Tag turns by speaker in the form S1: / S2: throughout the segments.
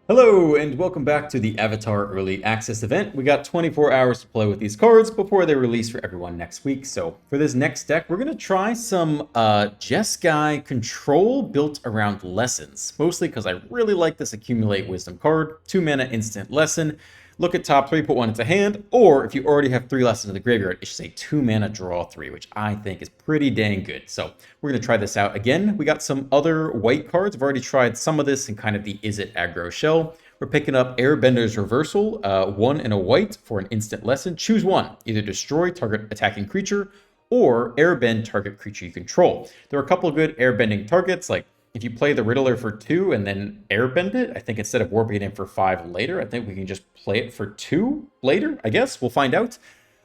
S1: Hello and welcome back to the Avatar Early Access event. We got 24 hours to play with these cards before they release for everyone next week. So for this next deck, we're going to try some Jeskai control built around lessons. Mostly because I really like this Accumulate Wisdom card. 2 mana instant lesson. Look at top 3, put 1 into hand. Or if you already have 3 lessons in the graveyard, it's just a 2 mana draw 3, which I think is pretty dang good. So we're going to try this out again. We got some other white cards. I've already tried some of this in kind of the Is It Aggro shell. We're picking up Airbender's Reversal, 1 and a white for an instant lesson. Choose one. Either destroy target attacking creature or airbend target creature you control. There are a couple of good airbending targets, like if you play the Riddler for 2 and then airbend it, I think instead of warping it in for 5 later, I think we can just play it for 2 later, I guess. We'll find out.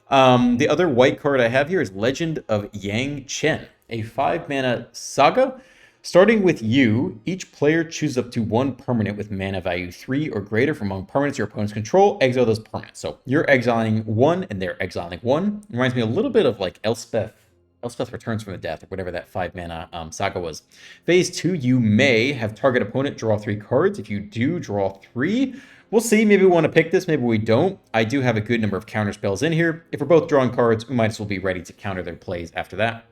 S1: The other white card I have here is Legend of Yang Chen, a 5-mana saga. Starting with you, each player chooses up to 1 permanent with mana value 3 or greater from among permanents your opponents control. Exile those permanents. So you're exiling 1 and they're exiling 1. It reminds me a little bit of like Elspeth Returns from the Death, or whatever that 5-mana saga was. Phase 2, you may have target opponent draw 3 cards. If you do draw 3, we'll see. Maybe we want to pick this, maybe we don't. I do have a good number of counter spells in here. If we're both drawing cards, we might as well be ready to counter their plays after that.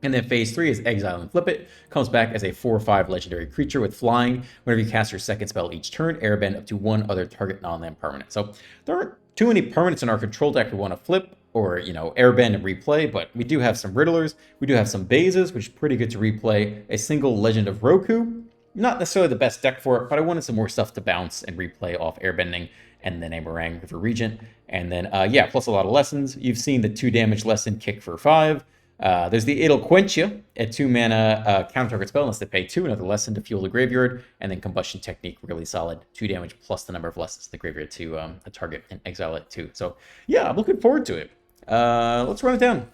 S1: And then phase 3 is Exile and Flip It. Comes back as a 4/5 legendary creature with flying. Whenever you cast your second spell each turn, airbend up to 1 other target non-land permanent. So there aren't too many permanents in our control deck we want to flip or, airbend and replay, but we do have some Riddlers. We do have some Bazes, which is pretty good to replay. A single Legend of Roku. Not necessarily the best deck for it, but I wanted some more stuff to bounce and replay off airbending. And then a Meringue River Regent. And then, plus a lot of lessons. You've seen the 2 damage lesson kick for 5. There's the It'll Quench You, a 2-mana counter target spell unless they pay 2, another lesson to fuel the graveyard, and then Combustion Technique, really solid, 2 damage plus the number of lessons in the graveyard to a target and exile it too. So yeah, I'm looking forward to it. Let's run it down.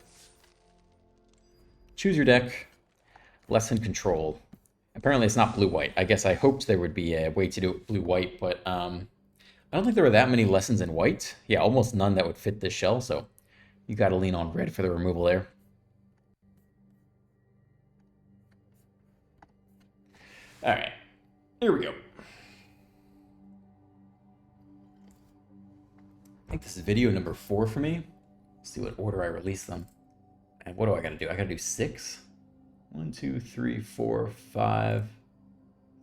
S1: Choose your deck, lesson control. Apparently it's not blue-white. I guess I hoped there would be a way to do it blue-white, but I don't think there were that many lessons in white. Yeah, almost none that would fit this shell, so you got to lean on red for the removal there. All right, here we go. I think this is video number 4 for me. Let's see what order I release them. And what do I got to do? I got to do 6. 1, 2, 3, 4, 5,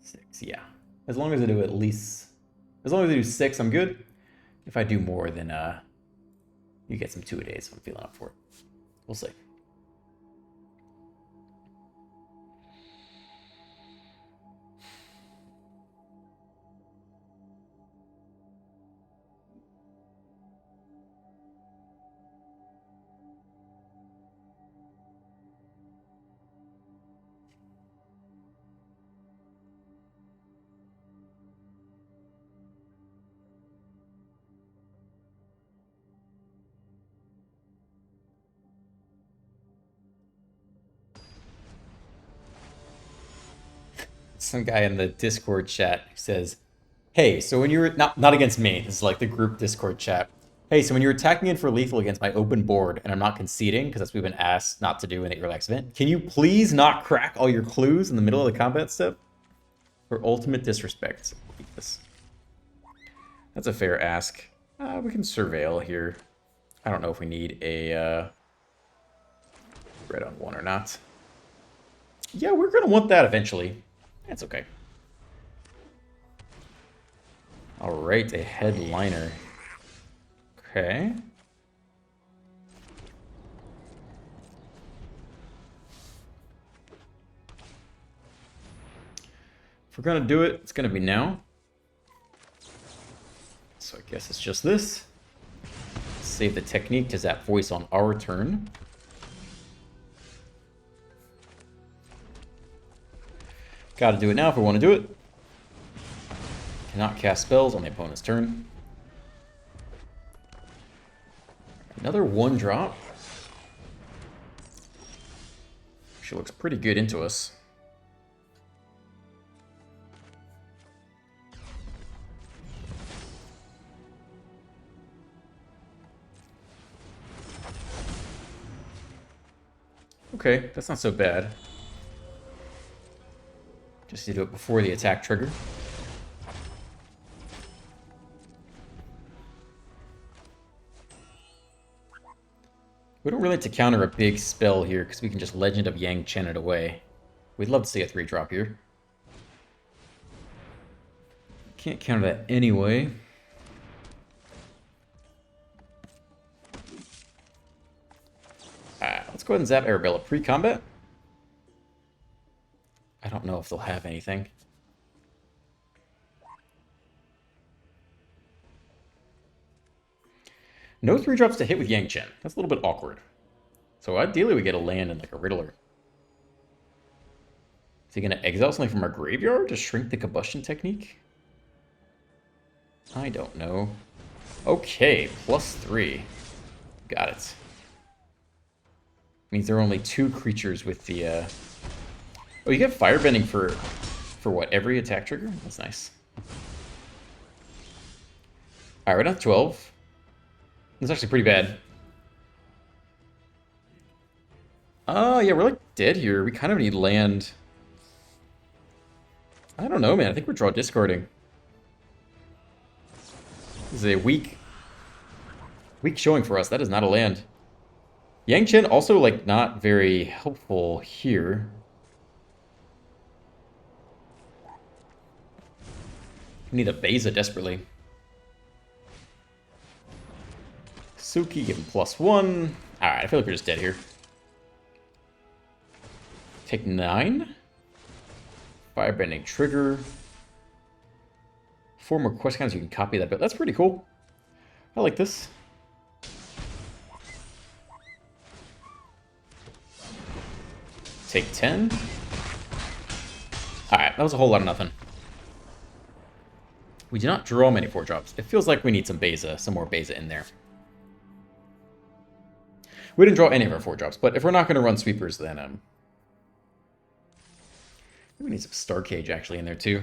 S1: 6. Yeah, as long as I do at least, as long as I do 6, I'm good. If I do more, then you get some 2-a-days. So I'm feeling up for it. We'll see. Some guy in the Discord chat says, hey, so when you're not against me, this is like the group Discord chat. Hey, so when you're attacking in for lethal against my open board and I'm not conceding, because that's what we've been asked not to do in the early access event, can you please not crack all your clues in the middle of the combat step? For ultimate disrespect. That's a fair ask. We can surveil here. I don't know if we need a red on 1 or not. Yeah, we're going to want that eventually. That's okay. All right, a headliner. Okay. If we're gonna do it, it's gonna be now. So I guess it's just this. Save the technique to zap voice on our turn. Gotta do it now if we want to do it. Cannot cast spells on the opponent's turn. Another 1-drop. She looks pretty good into us. Okay, that's not so bad. Just need to do it before the attack trigger. We don't really have to counter a big spell here, because we can just Legend of Yang Chen it away. We'd love to see a 3-drop here. Can't counter that anyway. Let's go ahead and zap Arabella pre-combat. I don't know if they'll have anything. No 3-drops to hit with Yang Chen. That's a little bit awkward. So ideally we get a land and like a Riddler. Is he going to exile something from our graveyard to shrink the combustion technique? I don't know. Okay, +3. Got it. Means there are only 2 creatures with the... Oh, you get firebending for what, every attack trigger? That's nice. Alright, we're down to 12. That's actually pretty bad. Yeah, we're like dead here. We kind of need land. I don't know, man. I think we're draw discarding. This is a weak showing for us. That is not a land. Yang Chen also, like, not very helpful here. We need a Beza desperately. Suki, give him +1. Alright, I feel like we're just dead here. Take 9. Firebending trigger. 4 more quest counters, you can copy that, but that's pretty cool. I like this. Take 10. Alright, that was a whole lot of nothing. We do not draw many 4-drops. It feels like we need some Beza, some more Beza in there. We didn't draw any of our 4-drops, but if we're not going to run sweepers, then we need some Star Cage actually in there too.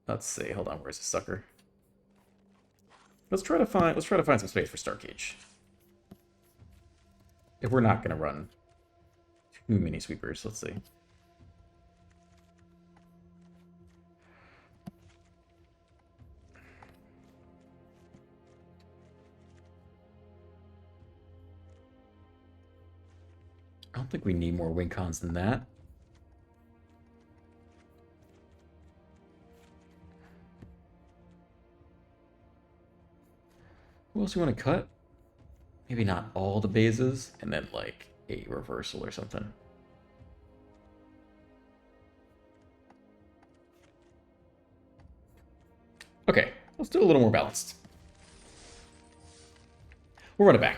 S1: Let's see. Hold on. Where's the sucker? Let's try to find some space for Star Cage. If we're not going to run too many sweepers, let's see. I don't think we need more win cons than that. Who else do you want to cut? Maybe not all the Bezas, and then like a reversal or something. Okay, let's do a little more balanced. We'll run it back.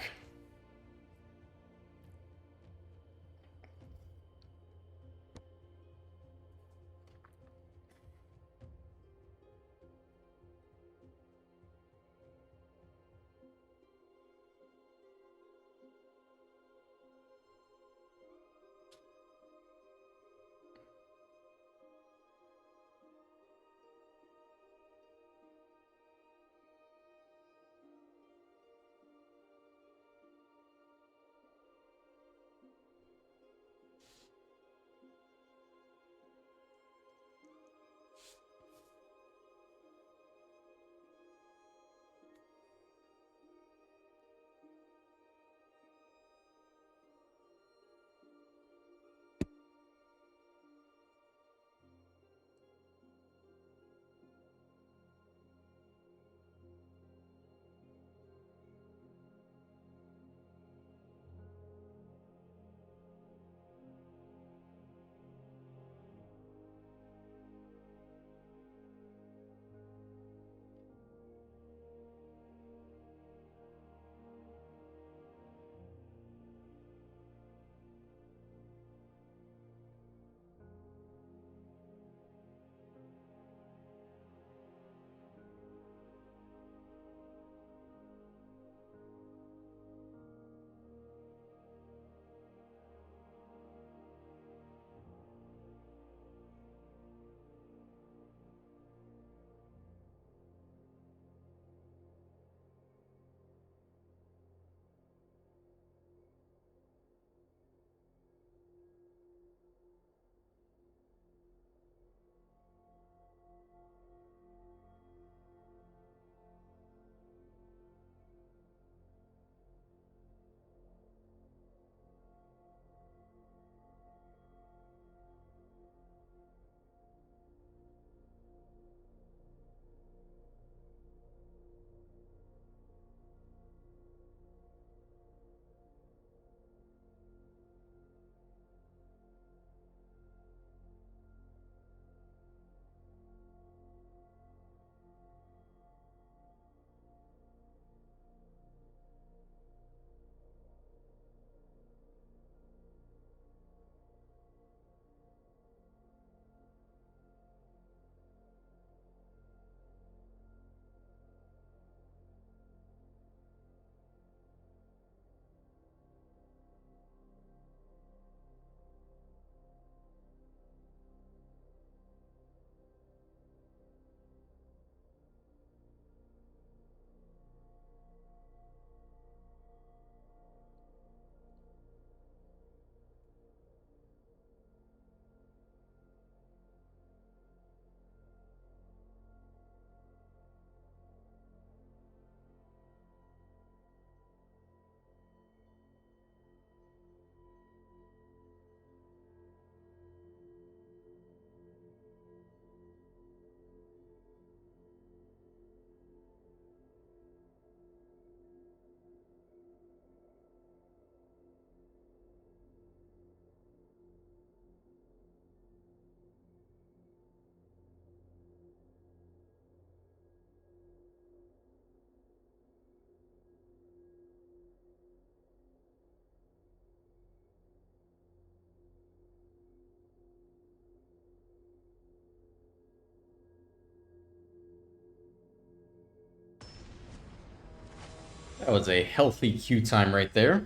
S1: That was a healthy queue time right there.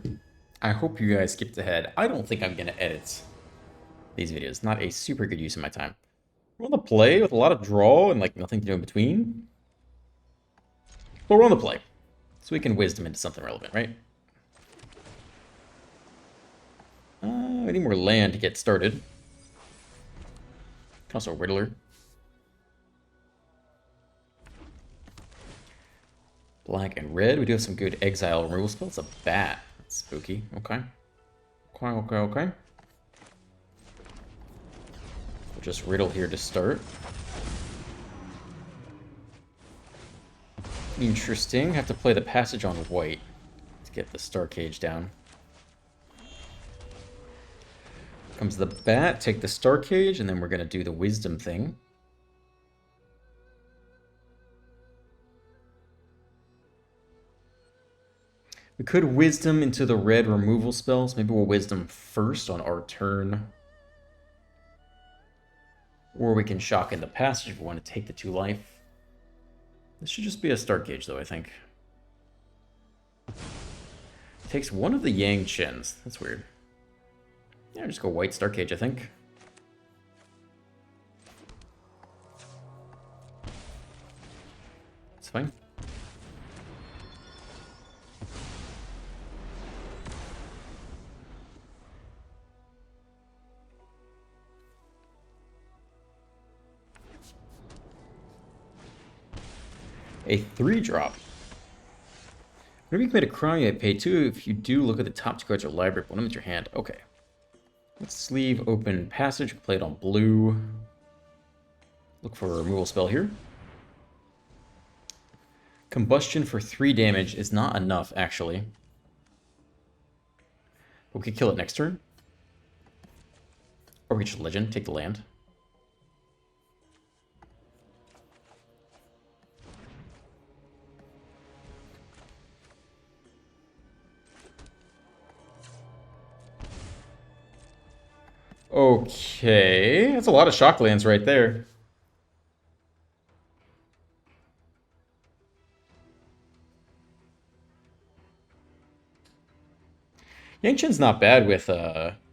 S1: I hope you guys skipped ahead. I don't think I'm going to edit these videos. Not a super good use of my time. We're on the play with a lot of draw and like nothing to do in between. But we're on the play. So we can wisdom into something relevant, right? We need more land to get started. Can also Riddler. Black and red. We do have some good exile removal spells. A bat. That's spooky. Okay. Okay. We'll just riddle here to start. Interesting. Have to play the passage on white to get the Star Cage down. Comes the bat, take the Star Cage, and then we're going to do the wisdom thing. We could wisdom into the red removal spells. Maybe we'll wisdom first on our turn. Or we can shock in the passage if we want to take the 2 life. This should just be a Star Cage, though, I think. Takes one of the Yang Chins. That's weird. Yeah, just go white Star Cage, I think. It's fine. A 3-drop. Whenever you commit a crime, you pay 2. If you do, look at the top 2 cards of your library. Put them into your hand. Okay. Let's sleeve open passage. Play it on blue. Look for a removal spell here. Combustion for 3 damage is not enough, actually. We could kill it next turn. Or we could just legend, take the land. Okay, that's a lot of shock lands right there. Yang Chen's not bad with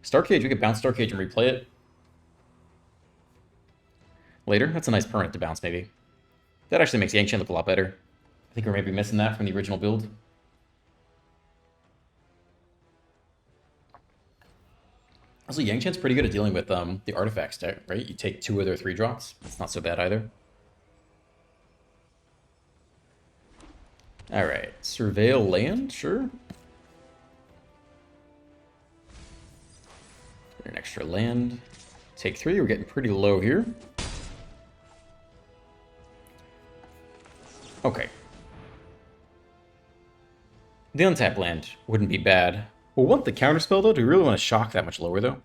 S1: Star Cage. We could bounce Star Cage and replay it later. That's a nice permanent to bounce, maybe. That actually makes Yang Chen look a lot better. I think we're maybe missing that from the original build. Also, Yang Chen's pretty good at dealing with the artifacts deck, right? You take 2 of their 3-drops. It's not so bad either. Alright, surveil land, sure. An extra land. Take 3, we're getting pretty low here. Okay. The untap land wouldn't be bad. We'll want the counterspell, though. Do we really want to shock that much lower, though?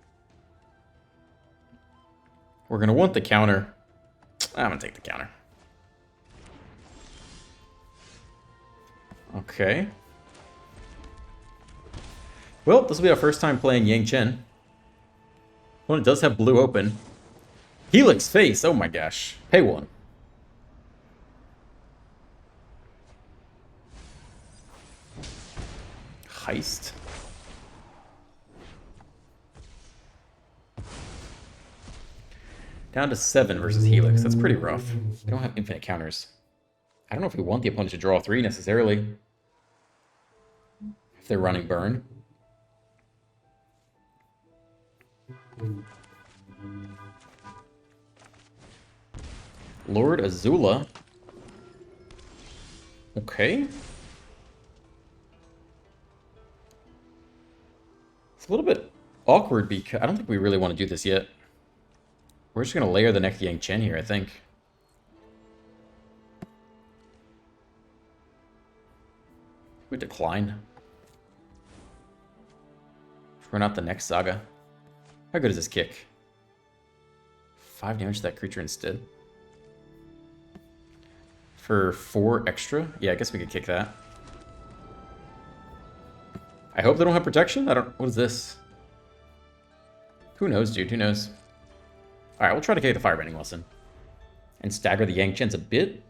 S1: We're going to want the counter. I'm going to take the counter. Okay. Well, this will be our first time playing Yang Chen. Well, it does have blue open. Helix face. Oh my gosh. Pay 1. Heist. Down to 7 versus Helix. That's pretty rough. We don't have infinite counters. I don't know if we want the opponent to draw 3 necessarily. If they're running burn. Lord Azula. Okay. It's a little bit awkward because I don't think we really want to do this yet. We're just going to layer the next Yang Chen here, I think. We decline. Run out the next Saga. How good is this kick? 5 damage to that creature instead. For 4 extra? Yeah, I guess we could kick that. I hope they don't have protection. I don't... What is this? Who knows, dude? Who knows? Alright, we'll try to kick the Firebending Lesson. And stagger the Yang Chens a bit.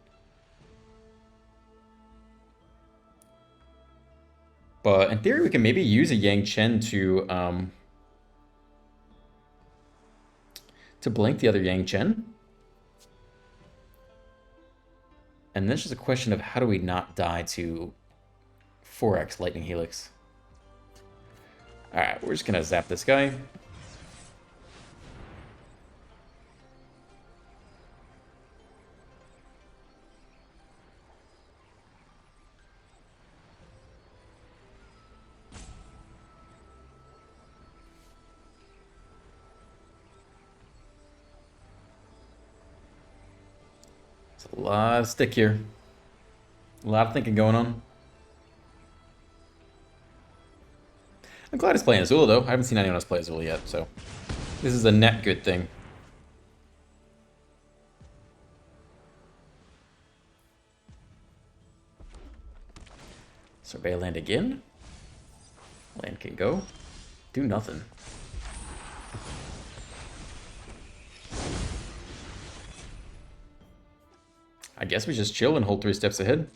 S1: But in theory, we can maybe use a Yang Chen to blink the other Yang Chen. And then it's just a question of how do we not die to 4x Lightning Helix. Alright, we're just gonna zap this guy. There's a lot of stick here. A lot of thinking going on. I'm glad he's playing Azula, though. I haven't seen anyone else play Azula yet, so this is a net good thing. Survey land again. Land can go. Do nothing. I guess we just chill and hold 3 steps ahead.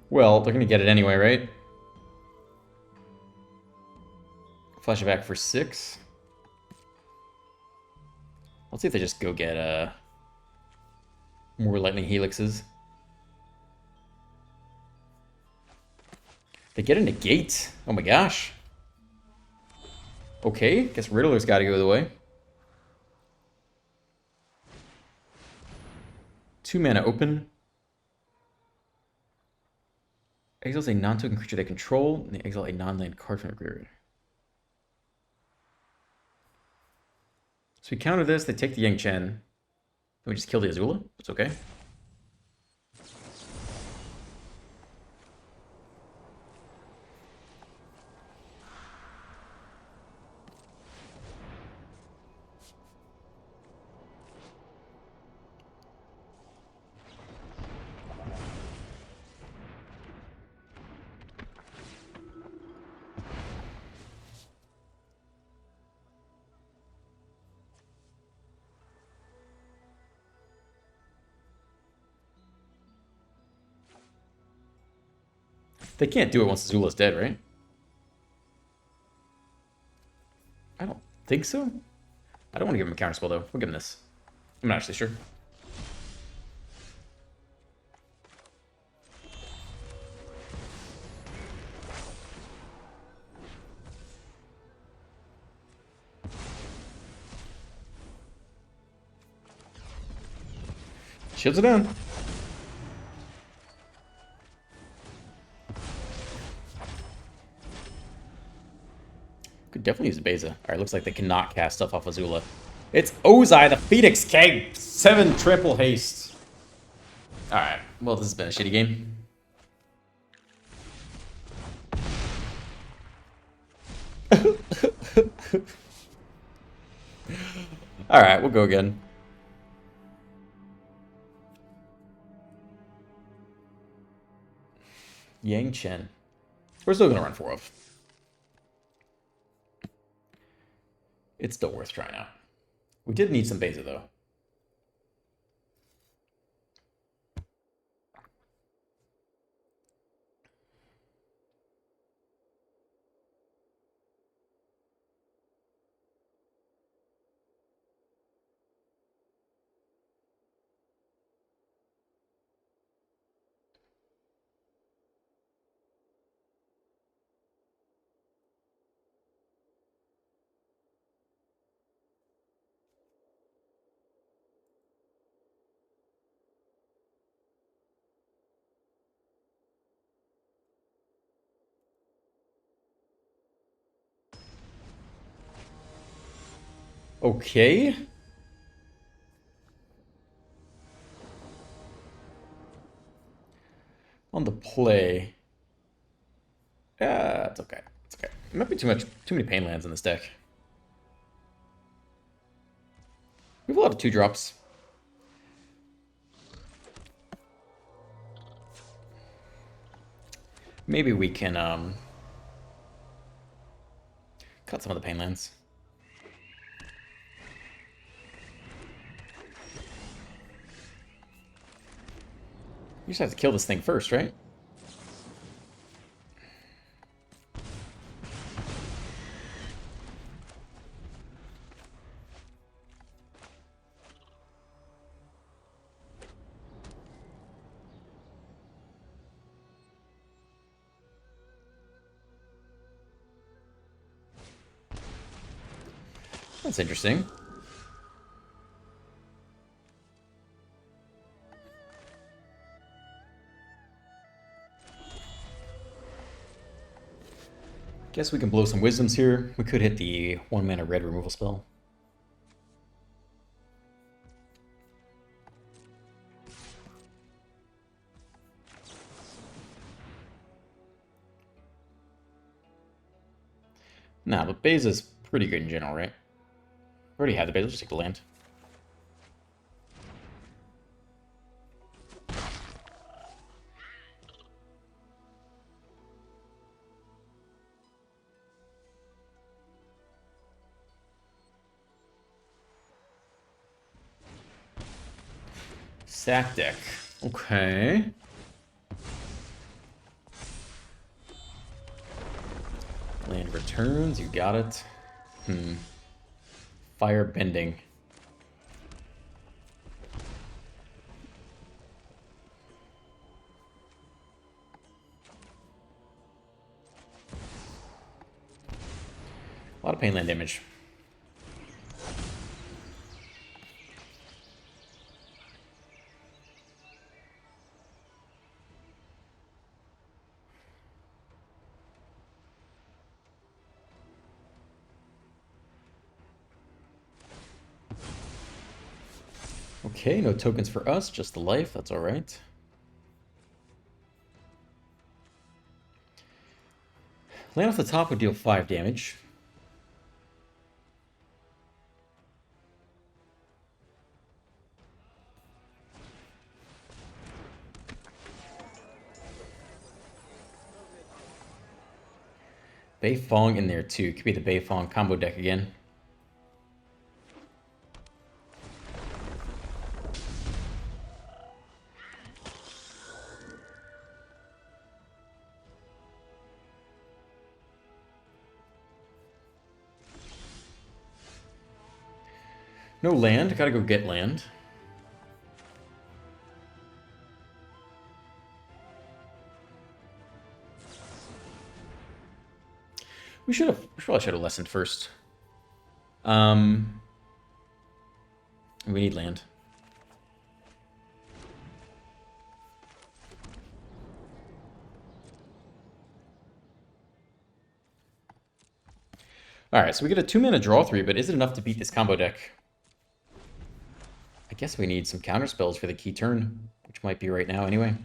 S1: Well, they're gonna get it anyway, right? Flash it back for 6. Let's see if they just go get more Lightning Helixes. They get a negate. Oh my gosh. Okay, guess Riddler's got to go the way. 2 mana open. Exiles a non-token creature they control, and they exile a non-land card from their graveyard. So we counter this, they take the Yang Chen. Then we just kill the Azula. It's okay. They can't do it once Azula's dead, right? I don't think so. I don't want to give him a counterspell, though. We'll give him this. I'm not actually sure. Shields it down. Could definitely use a Beza. Alright, looks like they cannot cast stuff off Azula. It's Ozai, the Phoenix King! 7 triple haste. Alright, well, this has been a shitty game. Alright, we'll go again. Yang Chen. We're still gonna run 4 of. It's still worth trying out. We did need some Beza, though. Okay. On the play. Yeah, it's okay. It's okay. It might be too many pain lands in this deck. We have a lot of 2-drops. Maybe we can cut some of the pain lands. just have to kill this thing first, right? That's interesting. Guess we can blow some wisdoms here. We could hit the 1-mana red removal spell. Nah, but Beza's pretty good in general, right? Already had the Beza, just take the land. Sack deck. Okay. Land returns, you got it. Fire bending. A lot of pain land damage. Okay, no tokens for us, just the life, that's alright. Land off the top would deal 5 damage. Bei Fong in there too. Could be the Bei Fong combo deck again. No land, gotta go get land. We probably should have lessened first. We need land. Alright, so we get a 2-mana draw 3, but is it enough to beat this combo deck? I guess we need some counter spells for the key turn, which might be right now anyway.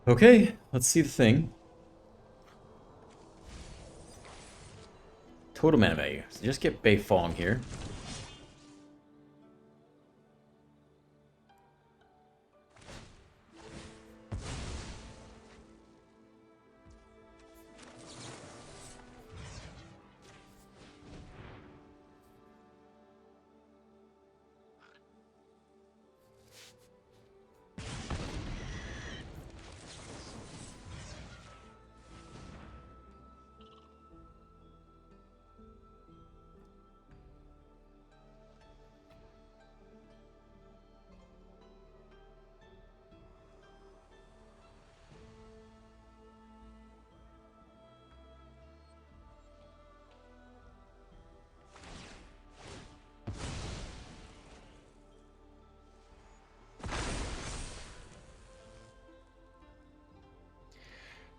S1: Okay, let's see the thing. Total mana value. So just get Bei Fong here.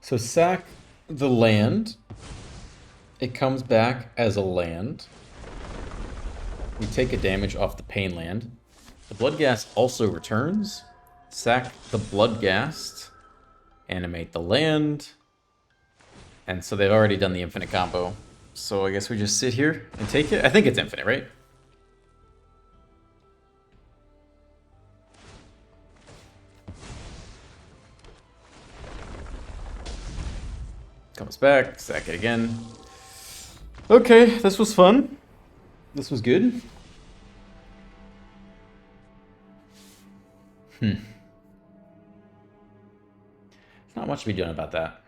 S1: So sack the land. It comes back as a land. We take a damage off the pain land. The Bloodghast also returns. Sack the Bloodghast. Animate the land. And so they've already done the infinite combo. So I guess we just sit here and take it. I think it's infinite, right? Comes back, sack it again. Okay, this was fun. This was good. There's not much to be doing about that.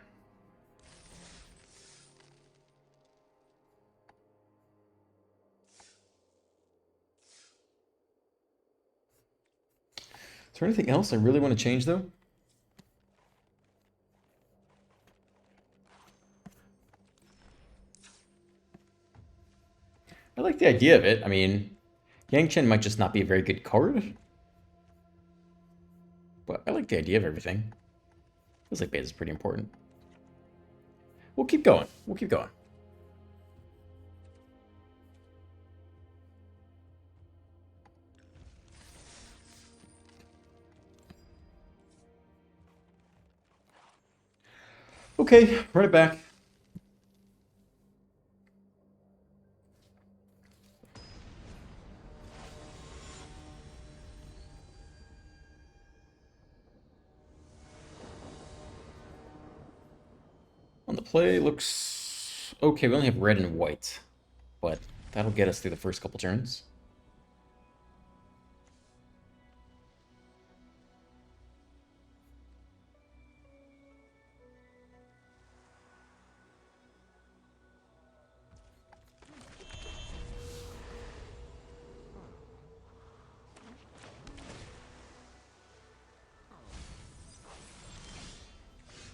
S1: Is there anything else I really want to change, though? I like the idea of it. I mean, Yang Chen might just not be a very good card. But I like the idea of everything. Feels like base is pretty important. We'll keep going. We'll keep going. Okay, run it back. On the play, looks okay. We only have red and white, but that'll get us through the first couple turns.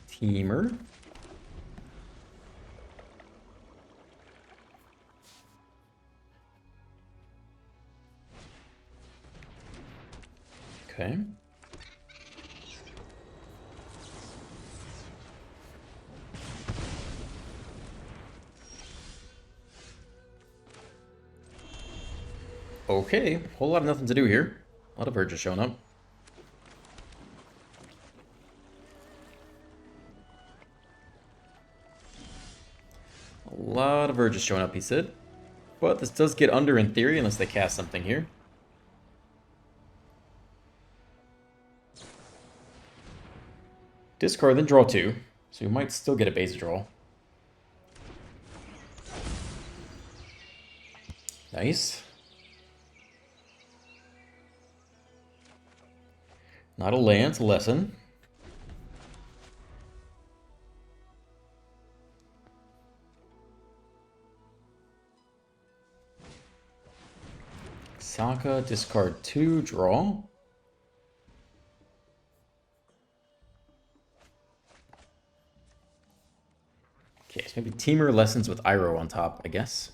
S1: Teamer. Okay. Okay, whole lot of nothing to do here. A lot of urges showing up. A lot of urges showing up, he said. But this does get under in theory unless they cast something here. Discard, then draw 2. So you might still get a base draw. Nice. Not a land, it's a lesson. Saka, discard 2, draw. Okay, so maybe Teamer lessons with Iroh on top, I guess.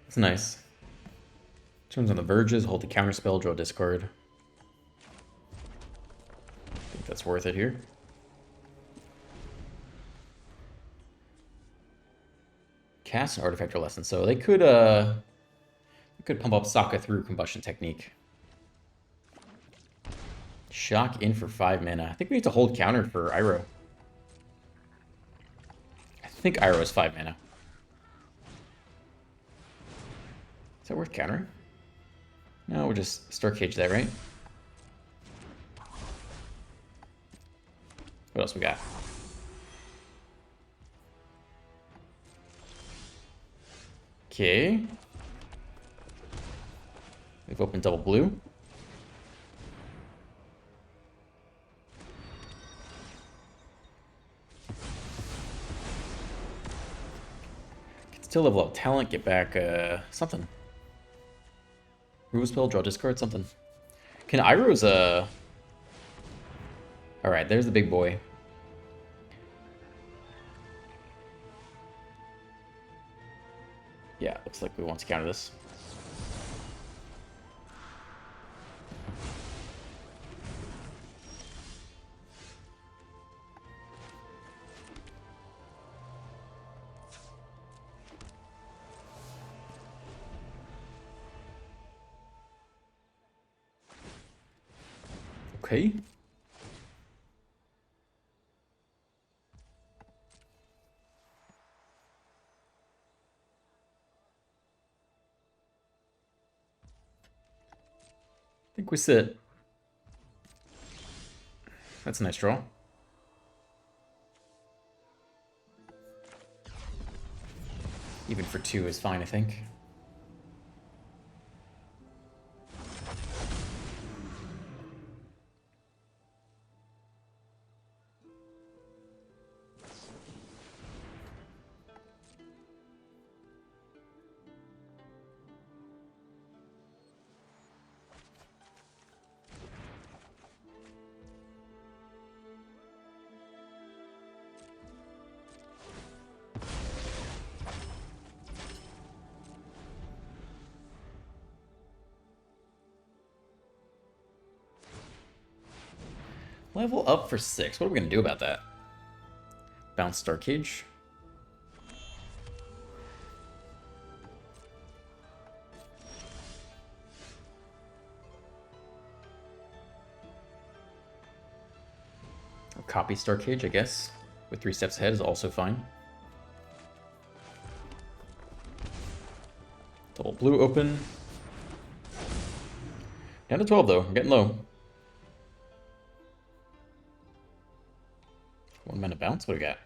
S1: It's nice. Turns on the verges, hold the counter spell, draw discard. I think that's worth it here. Cast an artifact or lesson, so they could pump up Sokka through combustion technique. Shock in for 5 mana. I think we need to hold counter for Iroh. I think Iroh is 5 mana. Is that worth countering? No, we'll just Star Cage that, right? What else we got? Okay. We've opened double blue. Can still level up talent, get back something. Remove spell, draw discard, something. Can Iroh's Alright, there's the big boy. Yeah, looks like we want to counter this. Okay. think we sit. That's a nice draw. Even for 2 is fine, I think. Level up for 6. What are we going to do about that? Bounce Star Cage. Or copy Star Cage, I guess. With 3 steps ahead is also fine. Double blue open. Down to 12 though. I'm getting low. 1 mana bounce? What do we got?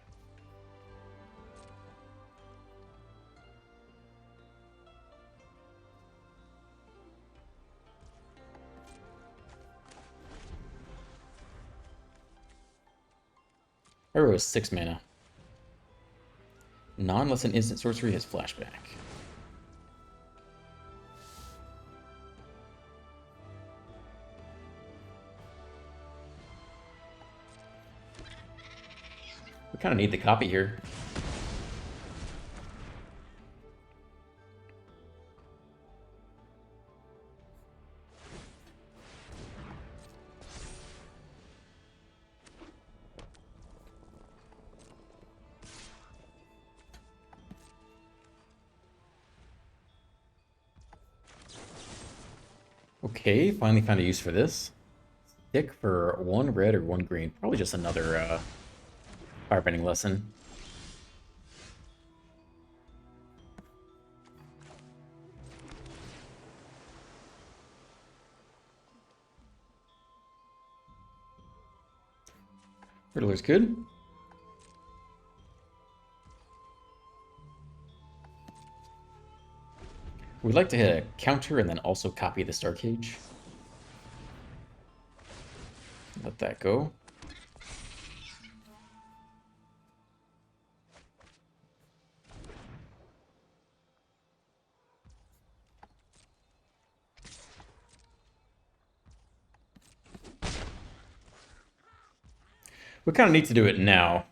S1: Arrow is 6 mana. Non-less an instant sorcery has flashback. We kind of need the copy here. Okay, finally found a use for this. Stick for 1 red or 1 green. Probably just another firebending lesson. Riddler's good. We'd like to hit a counter and then also copy the Star Cage. Let that go. We kind of need to do it now.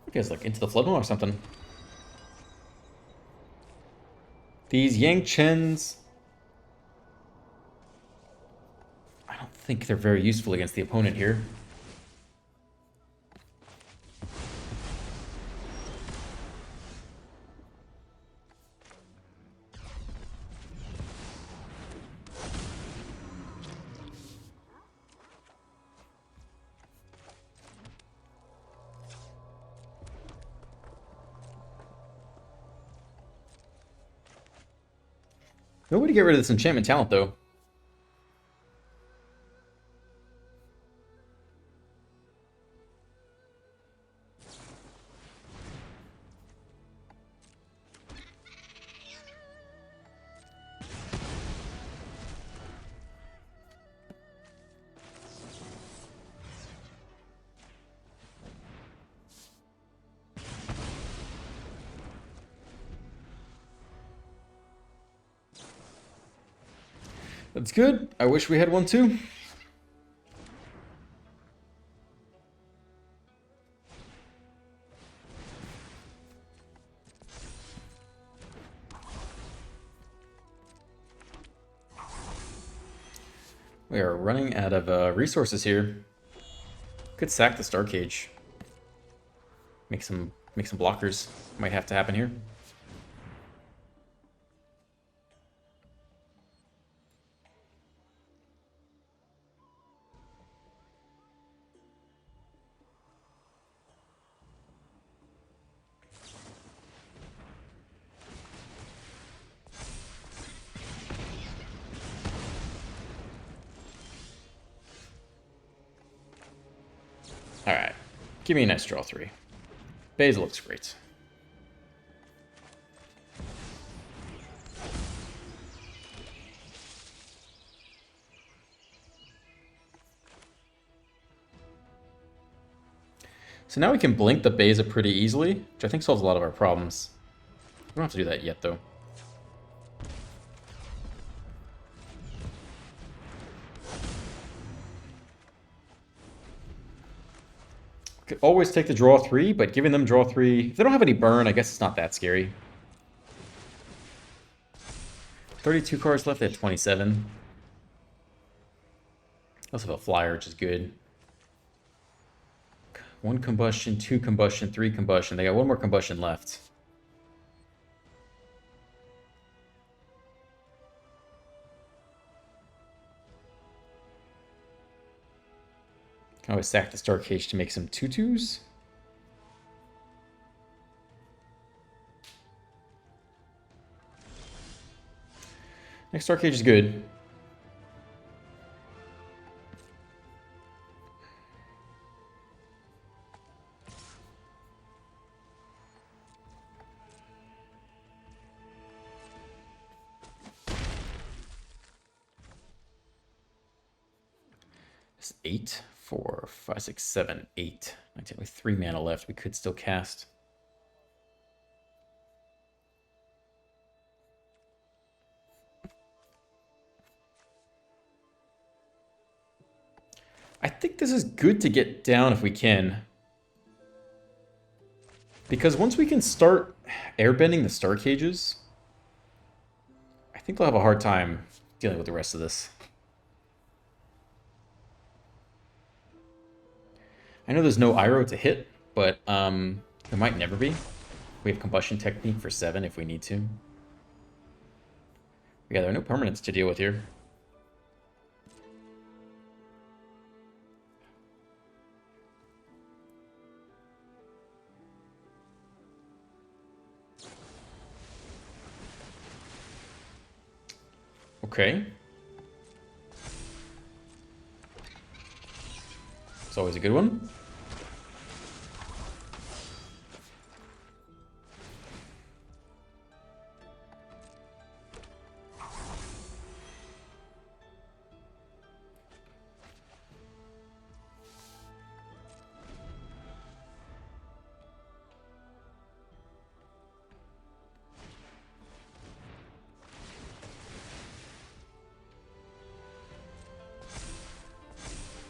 S1: You guys like into the flood or something. These Yang Chens, I don't think they're very useful against the opponent here. No way to get rid of this enchantment talent, though. That's good. I wish we had one too. We are running out of resources here. Could sack the Star Cage. Make some blockers. Might have to happen here. Alright. Give me a nice draw 3. Basil looks great. So now we can blink the Beza pretty easily, which I think solves a lot of our problems. We don't have to do that yet, though. Could always take the draw 3, but giving them draw 3... If they don't have any burn, I guess it's not that scary. 32 cards left at 27. I also have a flyer, which is good. 1 combustion, 2 combustion, 3 combustion. They got 1 more combustion left. Can always sack the Star Cage to make some 2/2s. Next Star Cage is good. It's 8, 4, 5, 6, 7, 8. With 3 mana left, we could still cast. I think this is good to get down if we can. Because once we can start airbending the Star Cages, I think we'll have a hard time dealing with the rest of this. I know there's no Iroh to hit, but there might never be. We have Combustion Technique for 7 if we need to. Yeah, there are no permanents to deal with here. Okay. It's always a good one.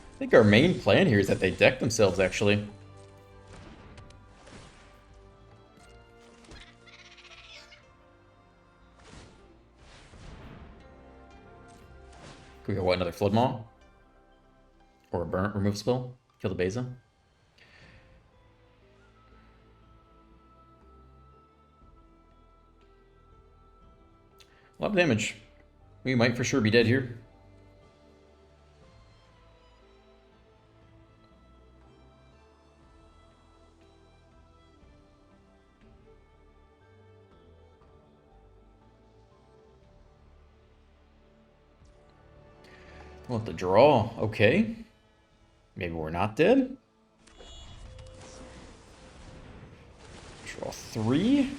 S1: I think our main plan here is that they deck themselves, actually. Could we go, what, another Flood Maw? Or a Burn remove spell? Kill the Beza? A lot of damage. We might for sure be dead here. Well, the draw. Okay. Maybe we're not dead. Draw 3.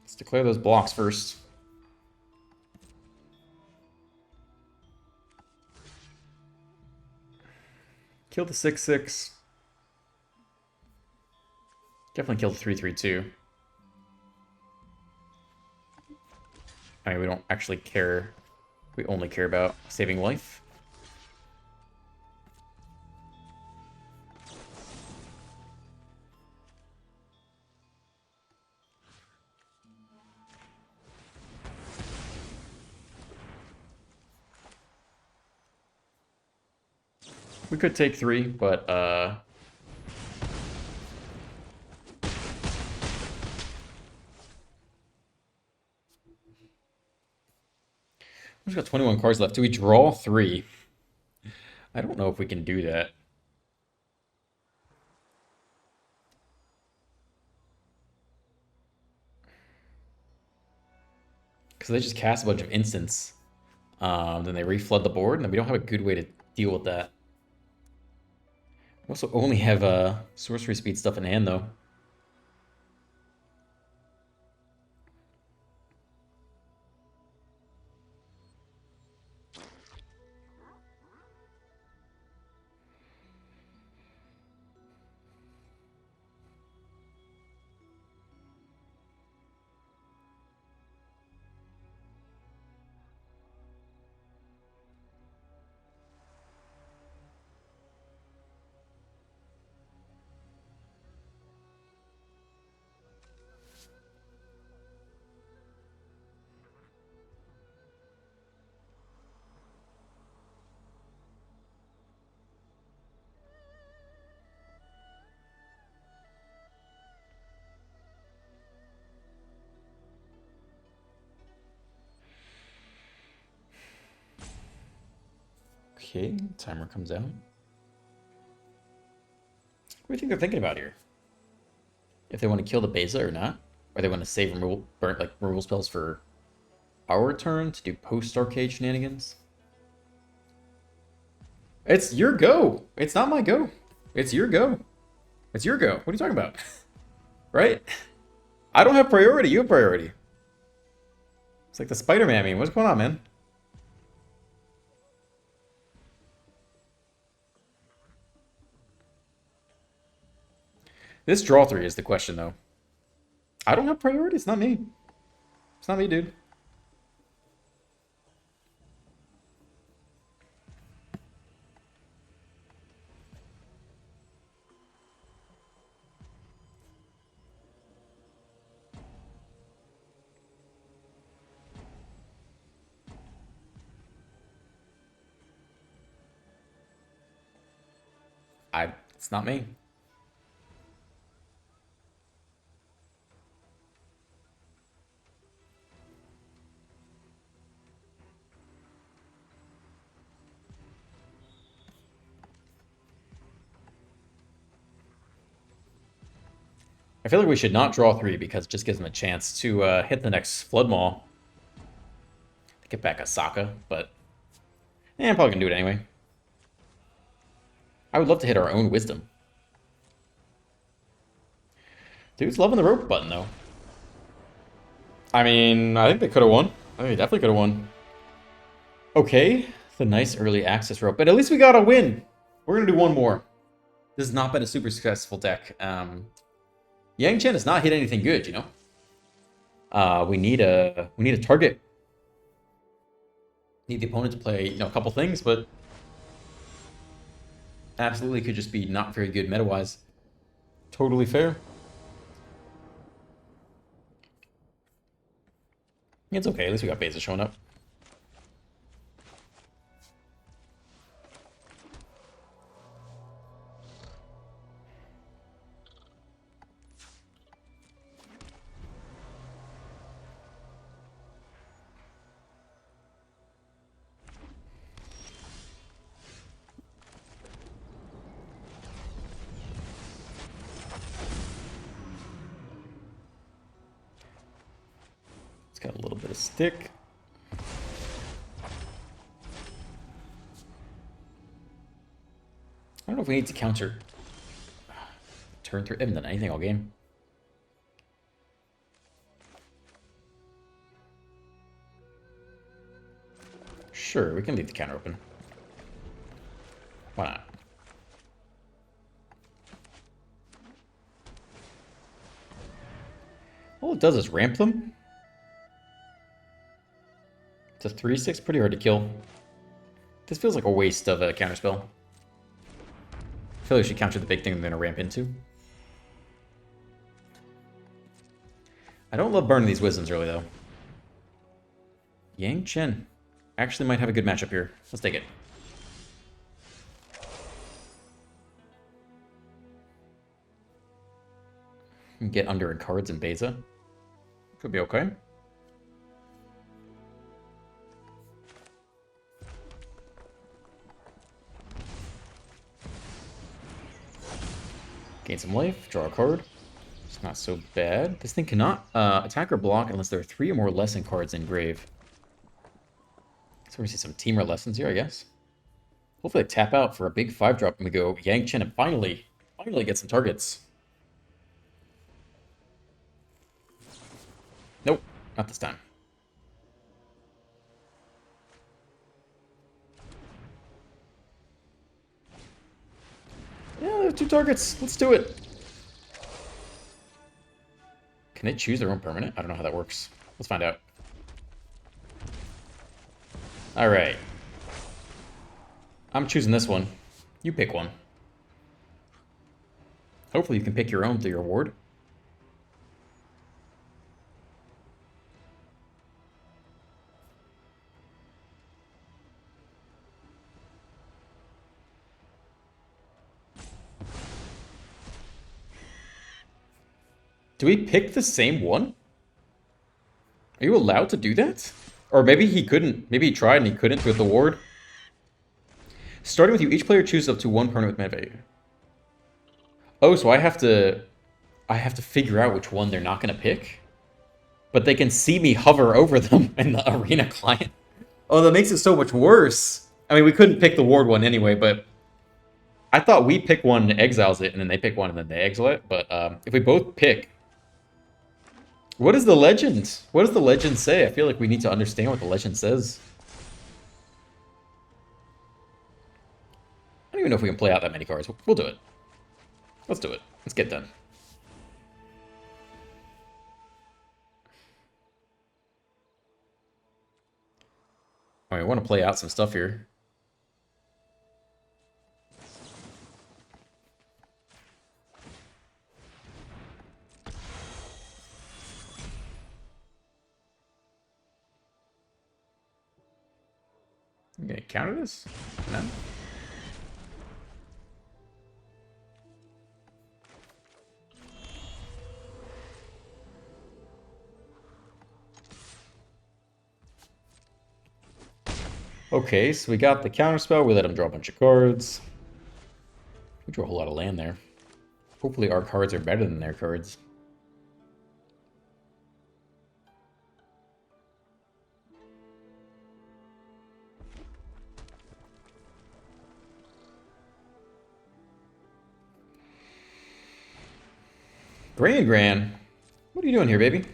S1: Let's declare those blocks first. Kill the 6/6. Definitely kill the 3/3 too. I mean, we don't actually care. We only care about saving life. We could take 3, but we've got 21 cards left. Do we draw 3? I don't know if we can do that. Because they just cast a bunch of instants. Then they reflood the board, and we don't have a good way to deal with that. We also only have sorcery speed stuff in hand, though. Okay, timer comes out. What do you think they're thinking about here? If they want to kill the Beza or not? Or they want to save removal spells for our turn to do post-arcade shenanigans? It's your go. It's not my go. It's your go. It's your go. What are you talking about? Right? I don't have priority. You have priority. It's like the Spider-Man meme. What's going on, man? This draw 3 is the question, though. I don't have priority. It's not me. It's not me, dude. It's not me. I feel like we should not draw 3 because it just gives them a chance to hit the next Flood Maw. To get back a Sokka, but I'm probably gonna do it anyway. I would love to hit our own Wisdom. Dude's loving the rope button, though. I mean, I think they could have won. I think they definitely could have won. Okay, the nice early access rope, but at least we got a win. We're gonna do one more. This has not been a super successful deck. Yang Chen has not hit anything good, you know. We need a target. Need the opponent to play, you know, a couple things, but absolutely could just be not very good meta-wise. Totally fair. It's okay. At least we got Beza showing up. It's got a little bit of stick. I don't know if we need to counter. Turn 3. I haven't done anything all game. Sure, we can leave the counter open. Why not? All it does is ramp them. It's a 3/6, pretty hard to kill. This feels like a waste of a counterspell. I feel like we should counter the big thing I'm going to ramp into. I don't love burning these Wisdoms early, though. Yang Chen actually might have a good matchup here. Let's take it. Get under in cards and Beza. Could be okay. Gain some life, draw a card. It's not so bad. This thing cannot attack or block unless there are 3 or more lesson cards in grave. So we're gonna see some teamer lessons here, I guess. Hopefully I tap out for a big 5-drop and we go Yang Chen and finally get some targets. Nope, not this time. Yeah, there's 2 targets. Let's do it. Can they choose their own permanent? I don't know how that works. Let's find out. All right. I'm choosing this one. You pick one. Hopefully you can pick your own through your ward. Do we pick the same one? Are you allowed to do that? Or maybe he couldn't. Maybe he tried and he couldn't with the ward. Starting with you, each player chooses up to 1 permanent with mana value. Oh, so I have to figure out which one they're not going to pick? But they can see me hover over them in the arena client. Oh, that makes it so much worse. I mean, we couldn't pick the ward one anyway, but I thought we pick one and exiles it, and then they pick one and then they exile it. But if we both pick... What is the legend? What does the legend say? I feel like we need to understand what the legend says. I don't even know if we can play out that many cards. We'll do it. Let's do it. Let's get done. I want to play out some stuff here. Okay, counter this? No? Okay, so we got the counter spell. We let him draw a bunch of cards. We drew a whole lot of land there. Hopefully our cards are better than their cards. Gran. What are you doing here, baby?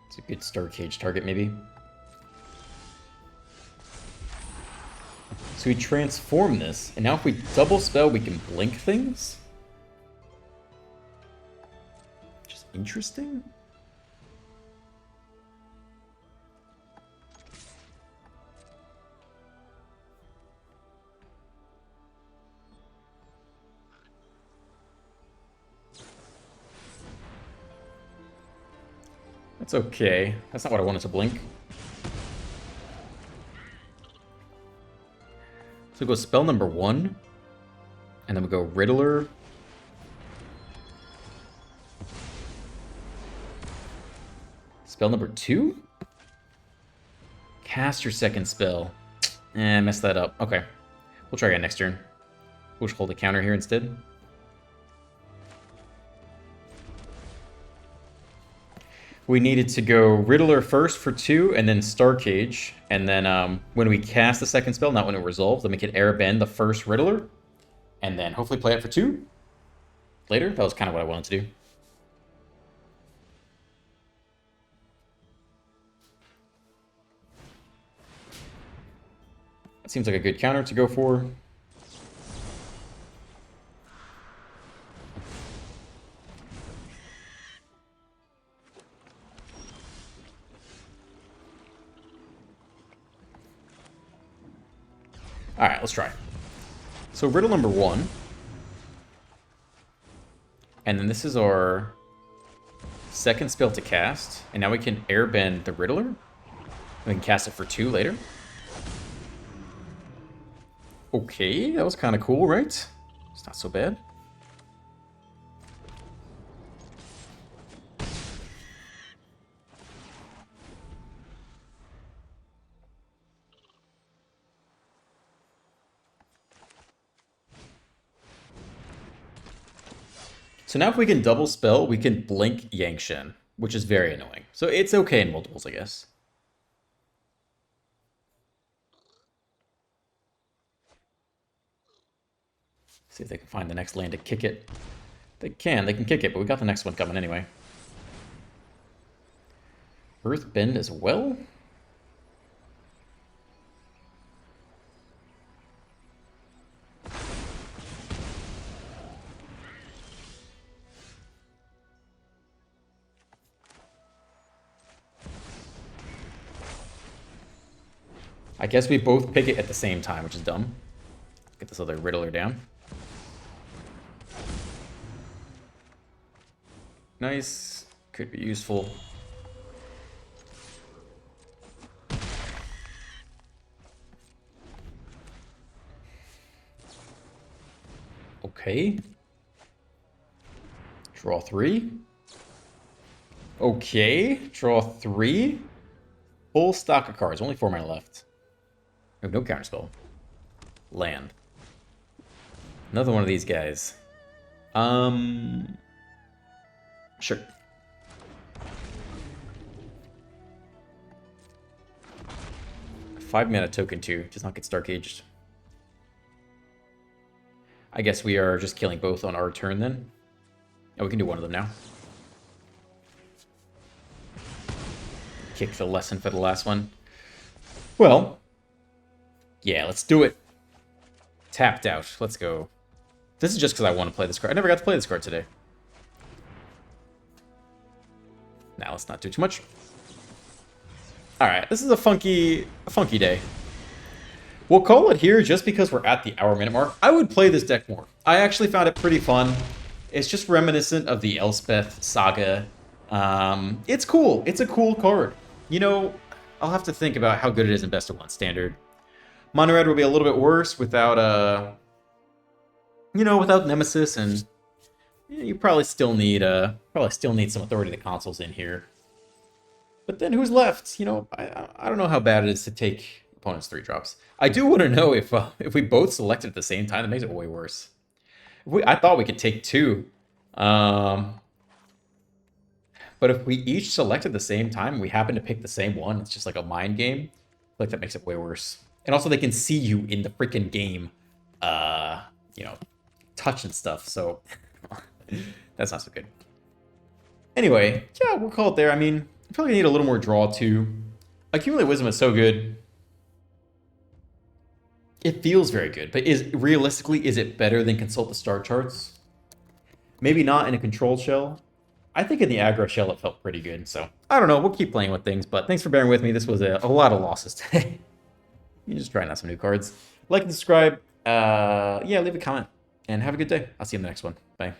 S1: It's a good Star Cage target, maybe. So we transform this, and now if we double spell, we can blink things? Which is interesting. That's okay. That's not what I wanted to blink. So we go spell number 1. And then we go Riddler. Spell number 2? Cast your second spell. Messed that up. Okay. We'll try again next turn. We'll just hold a counter here instead. We needed to go Riddler first for 2, and then Star Cage. And then when we cast the second spell, not when it resolves, then we can airbend the first Riddler. And then hopefully play it for 2 later. That was kind of what I wanted to do. That seems like a good counter to go for. All right, let's try. So riddle number 1. And then this is our second spell to cast. And now we can airbend the Riddler. We can cast it for 2 later. Okay, that was kind of cool, right? It's not so bad. So now if we can double spell, we can blink Yangshen, which is very annoying. So it's okay in multiples, I guess. See if they can find the next land to kick it. They can kick it, but we got the next one coming anyway. Earthbend as well? I guess we both pick it at the same time, which is dumb. Get this other Riddler down. Nice. Could be useful. Okay. Draw 3. Okay. Draw 3. Full stock of cards. Only 4 mana left. We have no counterspell. Land. Another one of these guys. Sure. A 5-mana token too. Does not get Star Caged. I guess we are just killing both on our turn then. Oh, we can do one of them now. Kick the lesson for the last one. Well, yeah, let's do it. Tapped out. Let's go. This is just because I want to play this card. I never got to play this card today. Now let's not do too much. Alright, this is a funky day. We'll call it here just because we're at the hour-minute mark. I would play this deck more. I actually found it pretty fun. It's just reminiscent of the Elspeth saga. It's cool. It's a cool card. You know, I'll have to think about how good it is in Best of 1 Standard. Mono Red will be a little bit worse without, without Nemesis, and you probably still need some Authority of the Consoles in here. But then who's left? You know, I don't know how bad it is to take opponents 3-drops. I do want to know if we both selected at the same time. That makes it way worse. I thought we could take 2. But if we each select at the same time and we happen to pick the same one, it's just like a mind game. I feel like that makes it way worse. And also they can see you in the freaking game, touch and stuff. So that's not so good. Anyway, yeah, we'll call it there. I mean, I feel like I need a little more draw too. Accumulate Wisdom is so good. It feels very good, but realistically, is it better than Consult the Star Charts? Maybe not in a controlled shell. I think in the aggro shell it felt pretty good, so I don't know. We'll keep playing with things, but thanks for bearing with me. This was a lot of losses today. You're just trying out some new cards. Like and subscribe. Yeah, leave a comment, and have a good day. I'll see you in the next one. Bye.